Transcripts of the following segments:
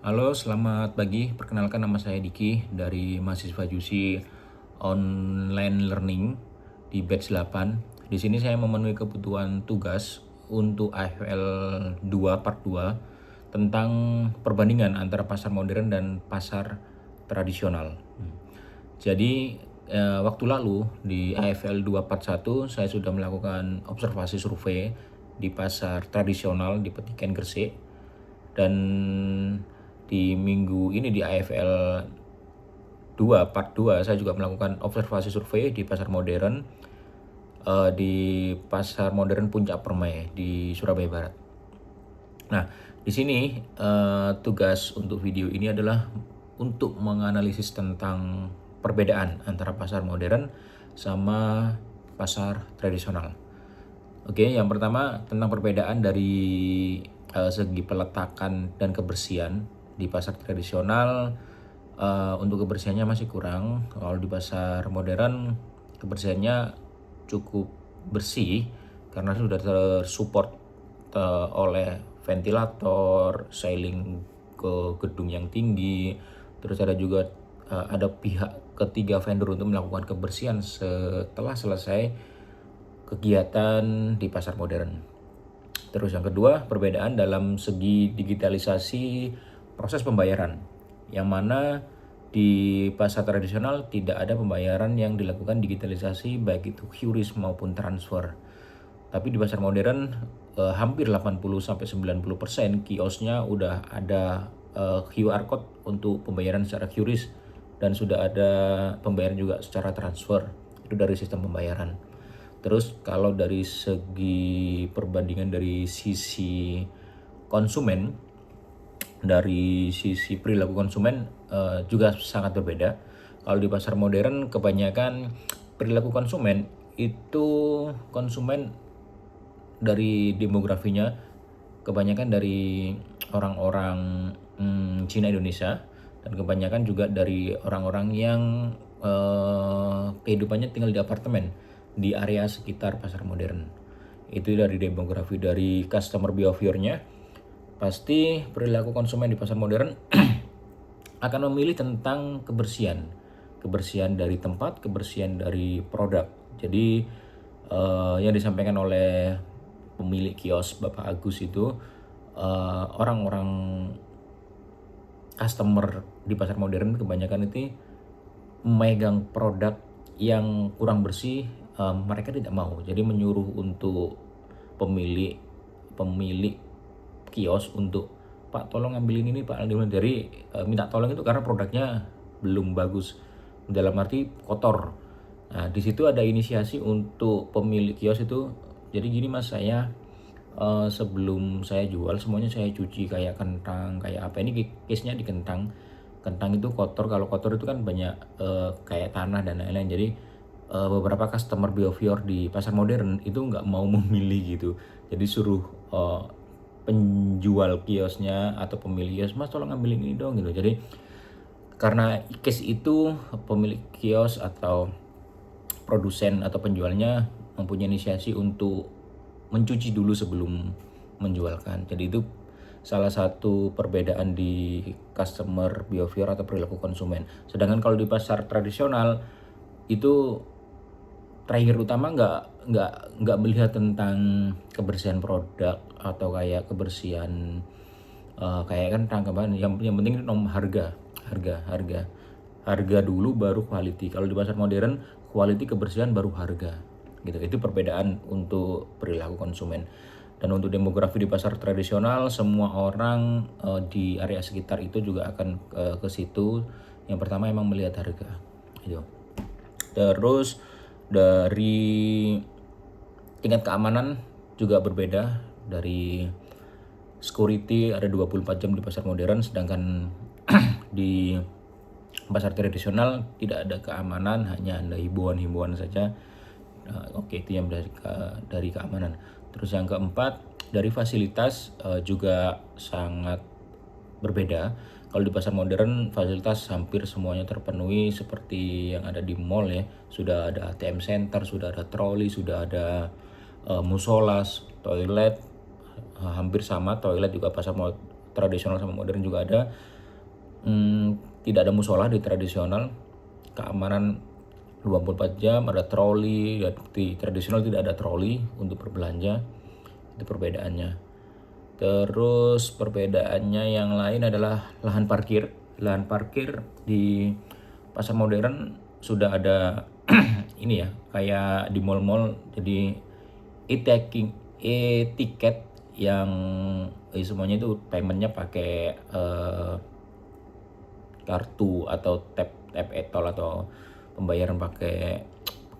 Halo, selamat pagi. Perkenalkan nama saya Diki dari mahasiswa Jusi Online Learning di batch 8. Di sini saya memenuhi kebutuhan tugas untuk AFL 2 part 2 tentang perbandingan antara pasar modern dan pasar tradisional. Jadi waktu lalu di AFL 2 part 1 saya sudah melakukan observasi survei di pasar tradisional di Petiken Gresik, dan di minggu ini di AFL 2 part 2 saya juga melakukan observasi survei di pasar modern, di pasar modern Puncak Permai di Surabaya Barat. Nah, di sini tugas untuk video ini adalah untuk menganalisis tentang perbedaan antara pasar modern sama pasar tradisional. Oke, yang pertama tentang perbedaan dari segi peletakan dan kebersihan. Di pasar tradisional untuk kebersihannya masih kurang. Kalau di pasar modern kebersihannya cukup bersih karena sudah tersupport oleh ventilator, sailing ke gedung yang tinggi. Terus ada juga ada pihak ketiga vendor untuk melakukan kebersihan setelah selesai kegiatan di pasar modern. Terus yang kedua, perbedaan dalam segi digitalisasi proses pembayaran, yang mana di pasar tradisional tidak ada pembayaran yang dilakukan digitalisasi baik itu QRIS maupun transfer. Tapi di pasar modern hampir 80-90% kiosnya udah ada QR code untuk pembayaran secara QRIS, dan sudah ada pembayaran juga secara transfer. Itu dari sistem pembayaran. Terus kalau dari segi perbandingan dari sisi konsumen, dari sisi perilaku konsumen juga sangat berbeda. Kalau di pasar modern kebanyakan perilaku konsumen itu konsumen dari demografinya kebanyakan dari orang-orang Cina Indonesia, dan kebanyakan juga dari orang-orang yang kehidupannya tinggal di apartemen di area sekitar pasar modern. Itu dari demografi. Dari customer behavior-nya, pasti perilaku konsumen di pasar modern akan memilih tentang kebersihan. Kebersihan dari tempat, kebersihan dari produk. Jadi yang disampaikan oleh pemilik kios Bapak Agus itu, orang-orang customer di pasar modern kebanyakan itu memegang produk yang kurang bersih, mereka tidak mau. Jadi menyuruh untuk pemilik kios untuk, Pak tolong ambilin ini Pak. Dari minta tolong itu karena produknya belum bagus, dalam arti kotor. Nah, di situ ada inisiasi untuk pemilik kios itu, jadi gini Mas, saya sebelum saya jual semuanya saya cuci kayak kentang, kayak apa. Ini case-nya di kentang. Kentang itu kotor, kalau kotor itu kan banyak kayak tanah dan lain-lain. Jadi beberapa customer behavior di pasar modern itu nggak mau memilih gitu. Jadi suruh penjual kiosnya atau pemilik kios, Mas tolong ambilin ini dong gitu. Jadi karena case itu pemilik kios atau produsen atau penjualnya mempunyai inisiasi untuk mencuci dulu sebelum menjualkan. Jadi itu salah satu perbedaan di customer behavior atau perilaku konsumen. Sedangkan kalau di pasar tradisional itu trigger utama nggak melihat tentang kebersihan produk atau kayak kebersihan kayak kan tangkapan. Yang penting itu harga dulu baru quality. Kalau di pasar modern quality, kebersihan, baru harga gitu. Itu perbedaan untuk perilaku konsumen. Dan untuk demografi di pasar tradisional, semua orang di area sekitar itu juga akan ke situ. Yang pertama emang melihat harga gitu. Terus dari tingkat keamanan juga berbeda. Dari security ada 24 jam di pasar modern, sedangkan di pasar tradisional tidak ada keamanan, hanya ada himbauan-himbauan saja. Oke, itu yang dari keamanan. Terus yang keempat, dari fasilitas juga sangat berbeda. Kalau di pasar modern fasilitas hampir semuanya terpenuhi seperti yang ada di mall ya. Sudah ada ATM center, sudah ada troli, sudah ada musola, toilet. Hampir sama, toilet juga tradisional sama modern juga ada. Tidak ada musola di tradisional, keamanan 24 jam, ada troli. Di tradisional tidak ada troli untuk berbelanja, itu perbedaannya. Terus perbedaannya yang lain adalah lahan parkir. Lahan parkir di pasar modern sudah ada ini ya, kayak di mall-mall, jadi e-ticket yang semuanya itu paymentnya pakai kartu atau tap e-tol atau pembayaran pakai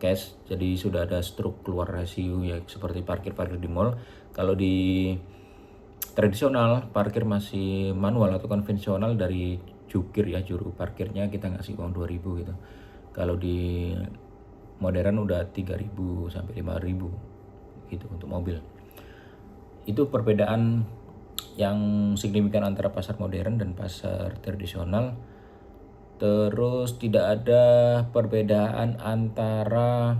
cash. Jadi sudah ada struk keluar rasio ya seperti parkir di mall. Kalau di tradisional parkir masih manual atau konvensional, dari jukir ya, juru parkirnya kita ngasih uang 2.000 gitu. Kalau di modern udah 3.000 sampai 5.000 gitu untuk mobil. Itu perbedaan yang signifikan antara pasar modern dan pasar tradisional. Terus tidak ada perbedaan antara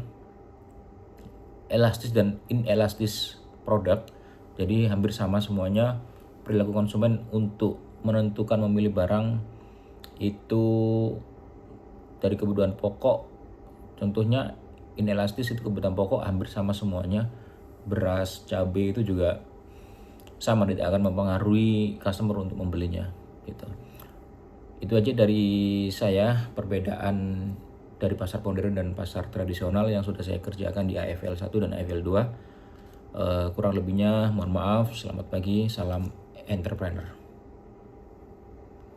elastis dan inelastis produk. Jadi hampir sama semuanya. Perilaku konsumen untuk menentukan memilih barang itu dari kebutuhan pokok. Contohnya inelastis itu kebutuhan pokok hampir sama semuanya. Beras, cabai itu juga sama, tidak akan mempengaruhi customer untuk membelinya gitu. Itu aja dari saya, perbedaan dari pasar modern dan pasar tradisional yang sudah saya kerjakan di AFL 1 dan AFL 2. Kurang lebihnya mohon maaf. Selamat pagi, salam entrepreneur.